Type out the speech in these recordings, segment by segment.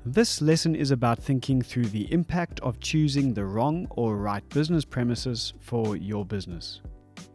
This lesson is about thinking through the impact of choosing the wrong or right business premises for your business.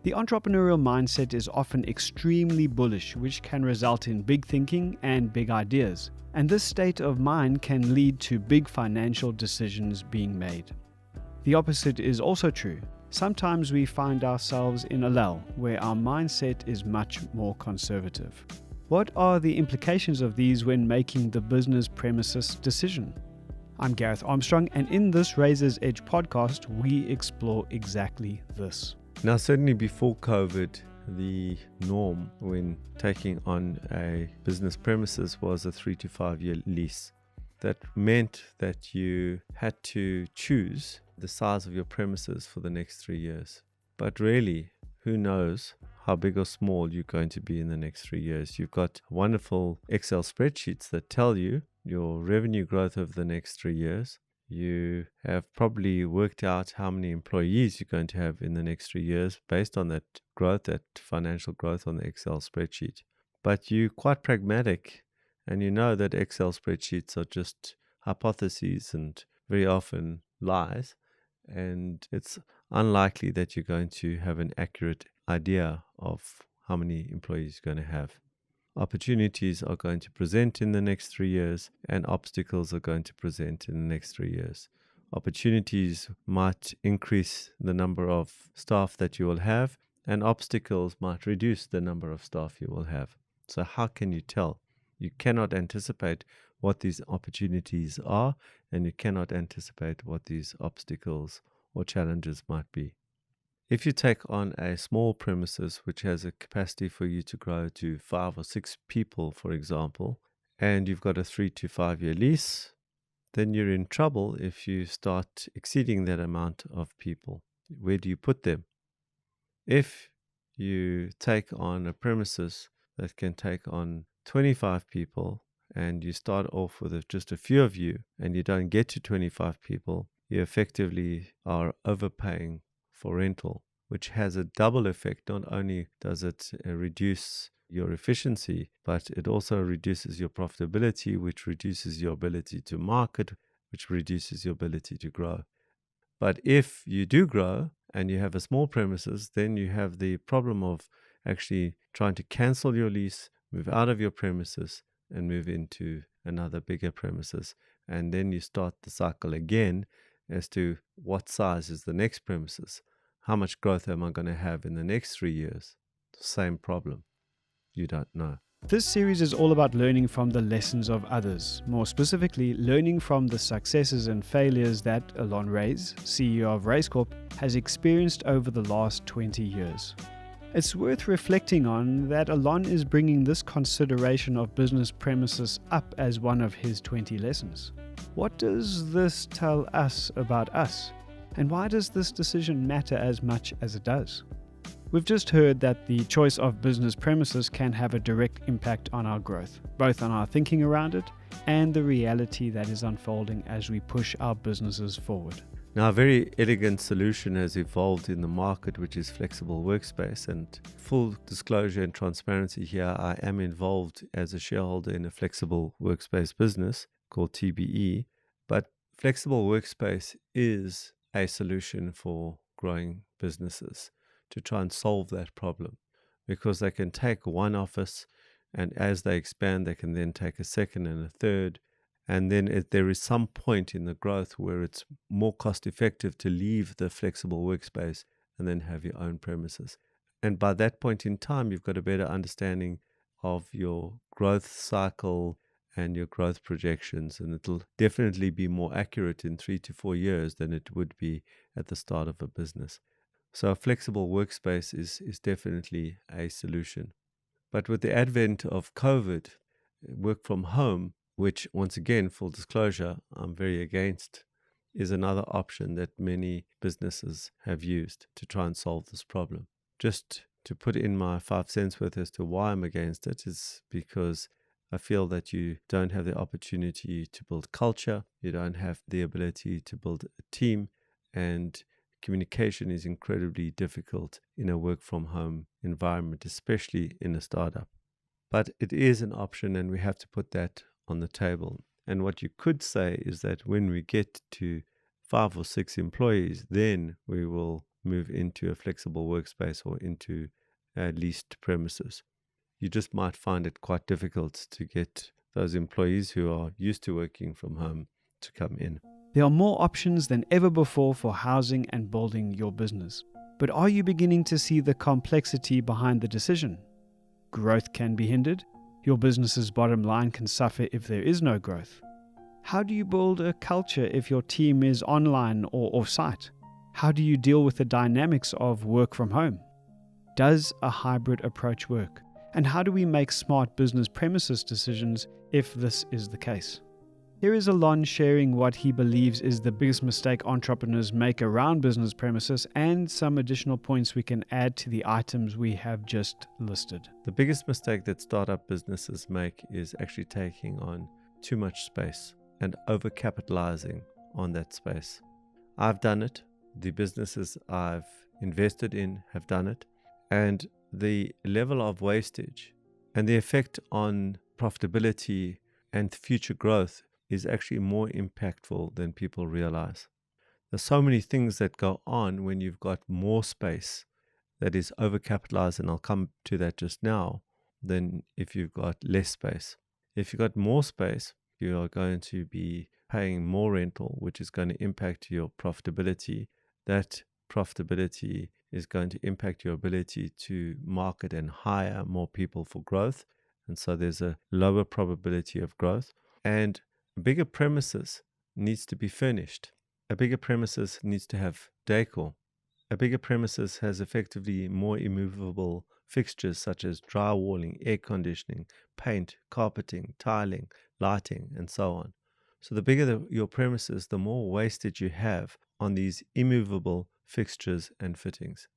The entrepreneurial mindset is often extremely bullish, which can result in big thinking and big ideas. And this state of mind can lead to big financial decisions being made. The opposite is also true. Sometimes we find ourselves in a lull where our mindset is much more conservative. What are the implications of these when making the business premises decision? I'm Gareth Armstrong, and in this Raiz Edge podcast, we explore exactly this. Now, certainly before COVID, the norm when taking on a business premises was a 3 to 5 year lease. That meant that you had to choose the size of your premises for the next 3 years. But really, who knows how big or small you're going to be in the next 3 years. You've got wonderful Excel spreadsheets that tell you your revenue growth over the next 3 years. You have probably worked out how many employees you're going to have in the next 3 years based on that growth, that financial growth on the Excel spreadsheet. But you're quite pragmatic, and you know that Excel spreadsheets are just hypotheses and very often lies, and it's unlikely that you're going to have an accurate idea of how many employees you're going to have. Opportunities are going to present in the next 3 years, and obstacles are going to present in the next 3 years. Opportunities might increase the number of staff that you will have, and obstacles might reduce the number of staff you will have. So how can you tell? You cannot anticipate what these opportunities are, and you cannot anticipate what these obstacles or challenges might be. If you take on a small premises which has a capacity for you to grow to 5 or 6 people, for example, and you've got a 3 to 5 year lease, then you're in trouble if you start exceeding that amount of people. Where do you put them? If you take on a premises that can take on 25 people and you start off with just a few of you and you don't get to 25 people, you effectively are overpaying for rental, which has a double effect. Not only does it reduce your efficiency, but it also reduces your profitability, which reduces your ability to market, which reduces your ability to grow. But if you do grow and you have a small premises, then you have the problem of actually trying to cancel your lease, move out of your premises, and move into another bigger premises. And then you start the cycle again as to what size is the next premises. How much growth am I going to have in the next 3 years? Same problem. You don't know. This series is all about learning from the lessons of others, more specifically, learning from the successes and failures that Allon Raiz, CEO of Raiz Corp, has experienced over the last 20 years. It's worth reflecting on that Allon is bringing this consideration of business premises up as one of his 20 lessons. What does this tell us about us? And why does this decision matter as much as it does? We've just heard that the choice of business premises can have a direct impact on our growth, both on our thinking around it and the reality that is unfolding as we push our businesses forward. Now, a very elegant solution has evolved in the market, which is flexible workspace. And full disclosure and transparency here, I am involved as a shareholder in a flexible workspace business called TBE. But flexible workspace is a solution for growing businesses to try and solve that problem, because they can take one office, and as they expand, they can then take a second and a third. And then if there is some point in the growth where it's more cost effective to leave the flexible workspace and then have your own premises. And by that point in time, you've got a better understanding of your growth cycle and your growth projections. And it'll definitely be more accurate in 3 to 4 years than it would be at the start of a business. So a flexible workspace is definitely a solution. But with the advent of COVID, work from home, which once again, full disclosure, I'm very against, is another option that many businesses have used to try and solve this problem. Just to put in my 5 cents worth as to why I'm against it is because I feel that you don't have the opportunity to build culture, you don't have the ability to build a team, and communication is incredibly difficult in a work from home environment, especially in a startup. But it is an option, and we have to put that on the table. And what you could say is that when we get to 5 or 6 employees, then we will move into a flexible workspace or into leased premises. You just might find it quite difficult to get those employees who are used to working from home to come in. There are more options than ever before for housing and building your business. But are you beginning to see the complexity behind the decision? Growth can be hindered. Your business's bottom line can suffer if there is no growth. How do you build a culture if your team is online or off-site? How do you deal with the dynamics of work from home? Does a hybrid approach work? And how do we make smart business premises decisions if this is the case? Here is Allon sharing what he believes is the biggest mistake entrepreneurs make around business premises and some additional points we can add to the items we have just listed. The biggest mistake that startup businesses make is actually taking on too much space and overcapitalizing on that space. I've done it. The businesses I've invested in have done it. And the level of wastage and the effect on profitability and future growth is actually more impactful than people realize. There's so many things that go on when you've got more space that is overcapitalized, and I'll come to that just now, than if you've got less space. If you've got more space, you are going to be paying more rental, which is going to impact your profitability. That profitability is going to impact your ability to market and hire more people for growth. And so there's a lower probability of growth. And a bigger premises needs to be furnished. A bigger premises needs to have decor. A bigger premises has effectively more immovable fixtures such as drywalling, air conditioning, paint, carpeting, tiling, lighting, and so on. So the bigger your premises, the more wastage you have on these immovable fixtures and fittings.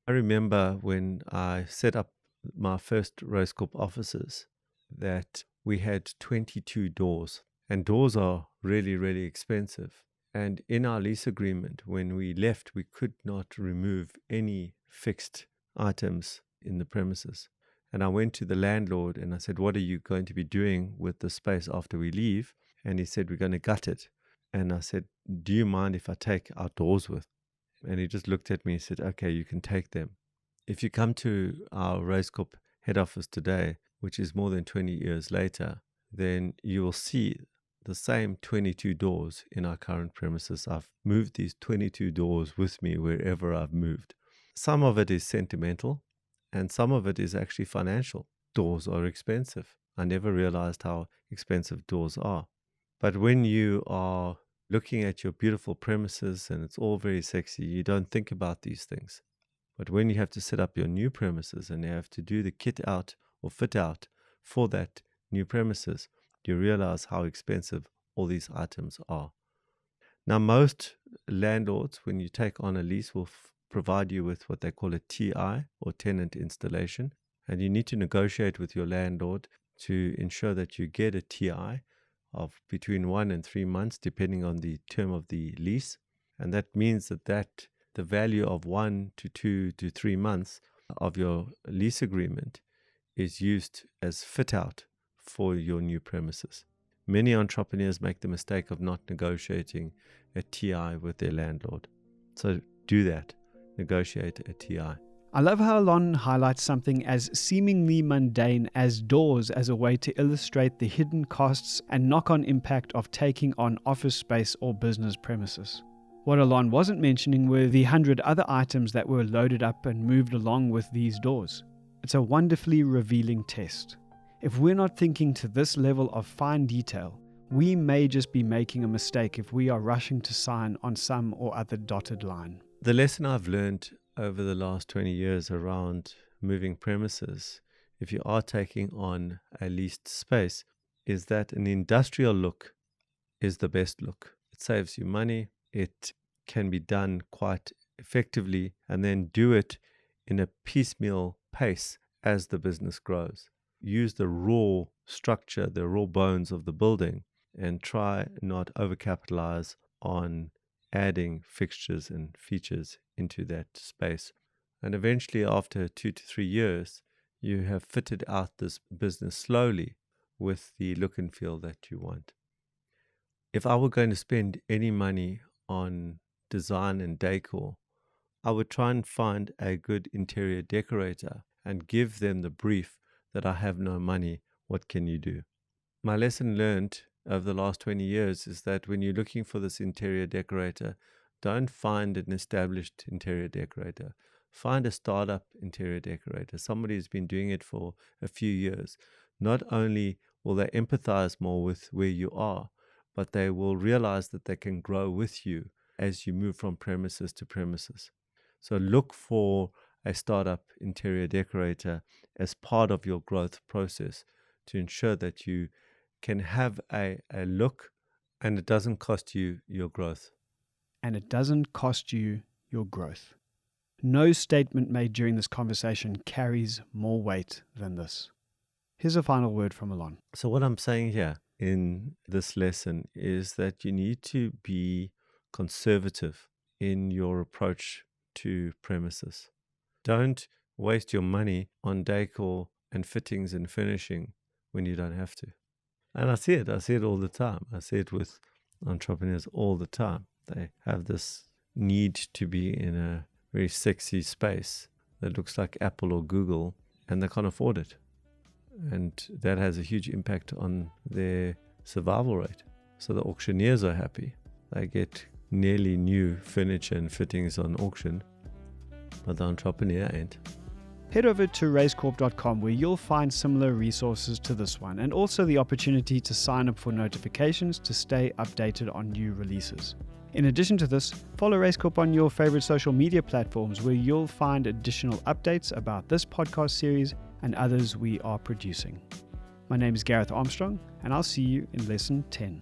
I remember when I set up my first Raiz Corp offices that we had 22 doors, and doors are really, really expensive. And in our lease agreement, when we left, we could not remove any fixed items in the premises. And I went to the landlord and I said, "What are you going to be doing with the space after we leave?" And he said, "We're going to gut it." And I said, "Do you mind if I take our doors with?" And he just looked at me and said, "Okay, you can take them." If you come to our Raiz Corp head office today, which is more than 20 years later, then you will see the same 22 doors in our current premises. I've moved these 22 doors with me wherever I've moved. Some of it is sentimental, and some of it is actually financial. Doors are expensive. I never realized how expensive doors are. But when you are looking at your beautiful premises and it's all very sexy, you don't think about these things. But when you have to set up your new premises and you have to do the kit out or fit out for that new premises, you realize how expensive all these items are. Now, most landlords, when you take on a lease, will provide you with what they call a TI or tenant installation. And you need to negotiate with your landlord to ensure that you get a TI of between 1 and 3 months, depending on the term of the lease. And that means that the value of 1 to 2 to 3 months of your lease agreement is used as fit out for your new premises. Many entrepreneurs make the mistake of not negotiating a TI with their landlord. So do that. Negotiate a TI. I love how Allon highlights something as seemingly mundane as doors as a way to illustrate the hidden costs and knock-on impact of taking on office space or business premises. What Allon wasn't mentioning were the 100 other items that were loaded up and moved along with these doors. It's a wonderfully revealing test. If we're not thinking to this level of fine detail, we may just be making a mistake if we are rushing to sign on some or other dotted line. The lesson I've learned over the last 20 years around moving premises, if you are taking on a leased space, is that an industrial look is the best look. It saves you money. It can be done quite effectively, and then do it in a piecemeal pace as the business grows. Use the raw structure, the raw bones of the building, and try not overcapitalize on adding fixtures and features into that space. And eventually, after 2 to 3 years, you have fitted out this business slowly with the look and feel that you want. if I were going to spend any money on design and decor, I would try and find a good interior decorator and give them the brief that I have no money. What can you do? My lesson learned over the last 20 years is that when you're looking for this interior decorator, don't find an established interior decorator. Find a startup interior decorator, somebody who's been doing it for a few years. Not only will they empathize more with where you are, but they will realize that they can grow with you as you move from premises to premises. So look for a startup interior decorator as part of your growth process to ensure that you can have a look and it doesn't cost you your growth. And it doesn't cost you your growth. No statement made during this conversation carries more weight than this. Here's a final word from Allon. So what I'm saying here in this lesson is that you need to be conservative in your approach to premises. Don't waste your money on decor and fittings and finishing when you don't have to. And I see it all the time. I see it with entrepreneurs all the time. They have this need to be in a very sexy space that looks like Apple or Google, and they can't afford it. And that has a huge impact on their survival rate. So the auctioneers are happy. They get nearly new furniture and fittings on auction, but the entrepreneur ain't. Head over to raizcorp.com where you'll find similar resources to this one, and also the opportunity to sign up for notifications to stay updated on new releases. In addition to this, follow Raiz Corp on your favorite social media platforms where you'll find additional updates about this podcast series and others we are producing. My name is Gareth Armstrong, and I'll see you in Lesson 10.